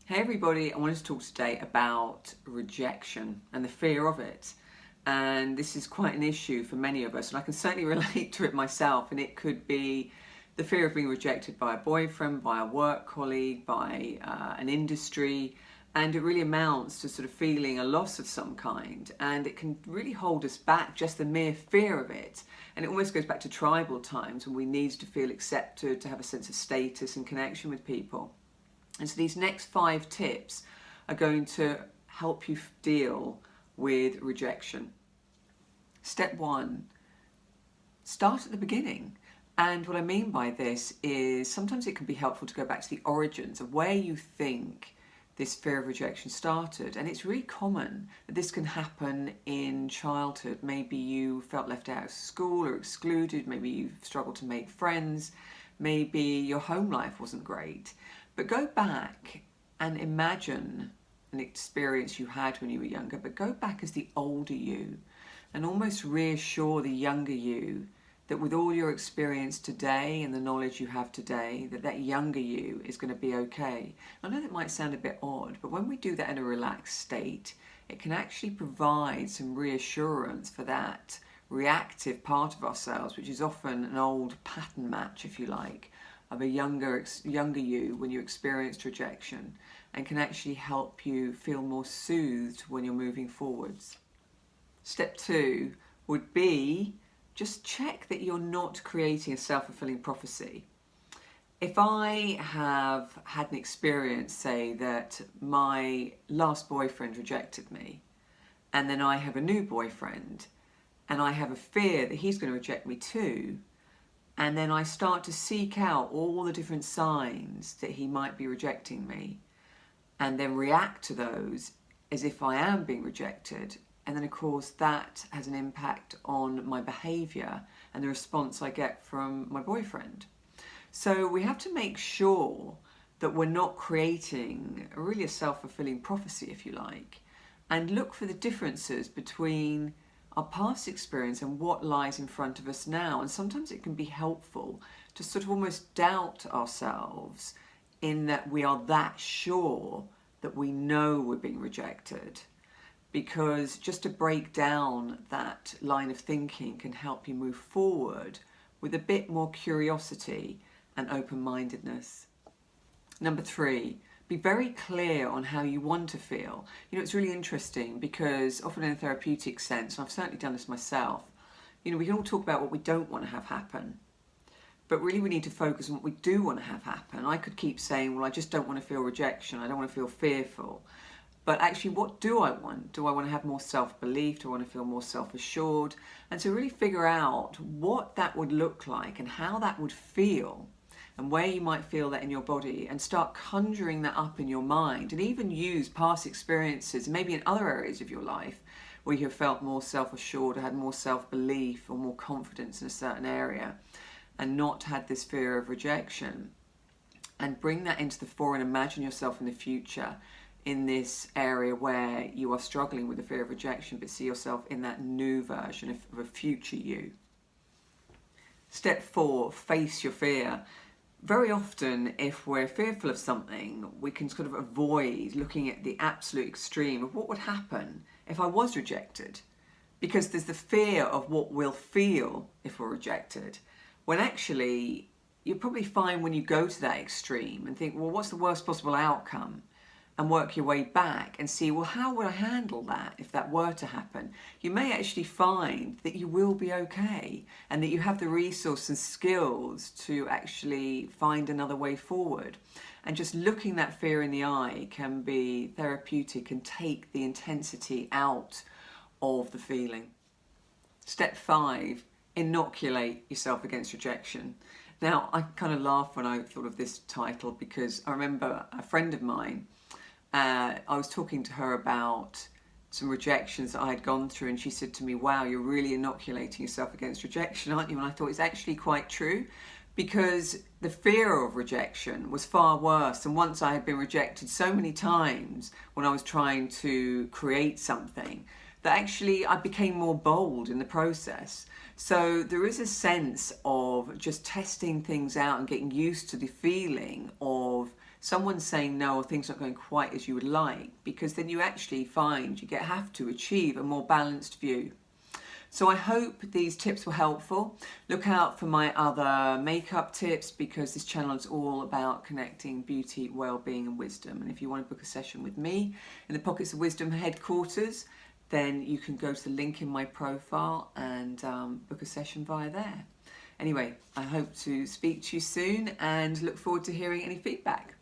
Hey everybody, I wanted to talk today about rejection and the fear of it. And this is quite an issue for many of us, and I can certainly relate to it myself. And it could be the fear of being rejected by a boyfriend, by a work colleague, by an industry. And it really amounts to sort of feeling a loss of some kind. And it can really hold us back, just the mere fear of it. And it almost goes back to tribal times when we needed to feel accepted, to have a sense of status and connection with people. And so these next 5 tips are going to help you deal with rejection. Step 1, start at the beginning. And what I mean by this is sometimes it can be helpful to go back to the origins of where you think this fear of rejection started. And it's really common that this can happen in childhood. Maybe you felt left out of school or excluded. Maybe you struggled to make friends. Maybe your home life wasn't great. But go back and imagine an experience you had when you were younger, but go back as the older you and almost reassure the younger you that with all your experience today and the knowledge you have today, that younger you is going to be okay. I know that might sound a bit odd, but when we do that in a relaxed state, it can actually provide some reassurance for that reactive part of ourselves, which is often an old pattern match, if you like, of a younger you when you experienced rejection, and can actually help you feel more soothed when you're moving forwards. Step 2 would be just check that you're not creating a self-fulfilling prophecy. If I have had an experience, say, that my last boyfriend rejected me, and then I have a new boyfriend, and I have a fear that he's going to reject me too, and then I start to seek out all the different signs that he might be rejecting me, and then react to those as if I am being rejected. And then, of course, that has an impact on my behaviour and the response I get from my boyfriend. So we have to make sure that we're not creating really a self-fulfilling prophecy, if you like, and look for the differences between our past experience and what lies in front of us now. And sometimes it can be helpful to sort of almost doubt ourselves in that we are that sure that we know we're being rejected, because just to break down that line of thinking can help you move forward with a bit more curiosity and open-mindedness. Number 3, be very clear on how you want to feel. You know, it's really interesting because often in a therapeutic sense, and I've certainly done this myself, you know, we can all talk about what we don't want to have happen, but really we need to focus on what we do want to have happen. I could keep saying, well, I just don't want to feel rejection. I don't want to feel fearful. But actually, what do I want? Do I want to have more self-belief? Do I want to feel more self-assured? And to really figure out what that would look like and how that would feel, and where you might feel that in your body, and start conjuring that up in your mind, and even use past experiences, maybe in other areas of your life, where you have felt more self-assured, or had more self-belief or more confidence in a certain area, and not had this fear of rejection. And bring that into the fore and imagine yourself in the future in this area where you are struggling with the fear of rejection, but see yourself in that new version of a future you. Step 4, face your fear. Very often, if we're fearful of something, we can sort of avoid looking at the absolute extreme of what would happen if I was rejected, because there's the fear of what we'll feel if we're rejected, when actually you'll probably find when you go to that extreme and think, well, what's the worst possible outcome? And work your way back and see, well, how would I handle that if that were to happen? You may actually find that you will be okay, and that you have the resource and skills to actually find another way forward. And just looking that fear in the eye can be therapeutic and take the intensity out of the feeling. Step 5, inoculate yourself against rejection. Now, I kind of laughed when I thought of this title, because I remember a friend of mine, I was talking to her about some rejections that I had gone through, and she said to me, wow, you're really inoculating yourself against rejection, aren't you? And I thought it's actually quite true, because the fear of rejection was far worse. And once I had been rejected so many times when I was trying to create something, that actually I became more bold in the process. So there is a sense of just testing things out and getting used to the feeling of someone's saying no, or things not going quite as you would like, because then you actually find you have to achieve a more balanced view. So I hope these tips were helpful. Look out for my other makeup tips, because this channel is all about connecting beauty, well-being and wisdom. And if you want to book a session with me in the Pockets of Wisdom headquarters, then you can go to the link in my profile and book a session via there. Anyway, I hope to speak to you soon and look forward to hearing any feedback.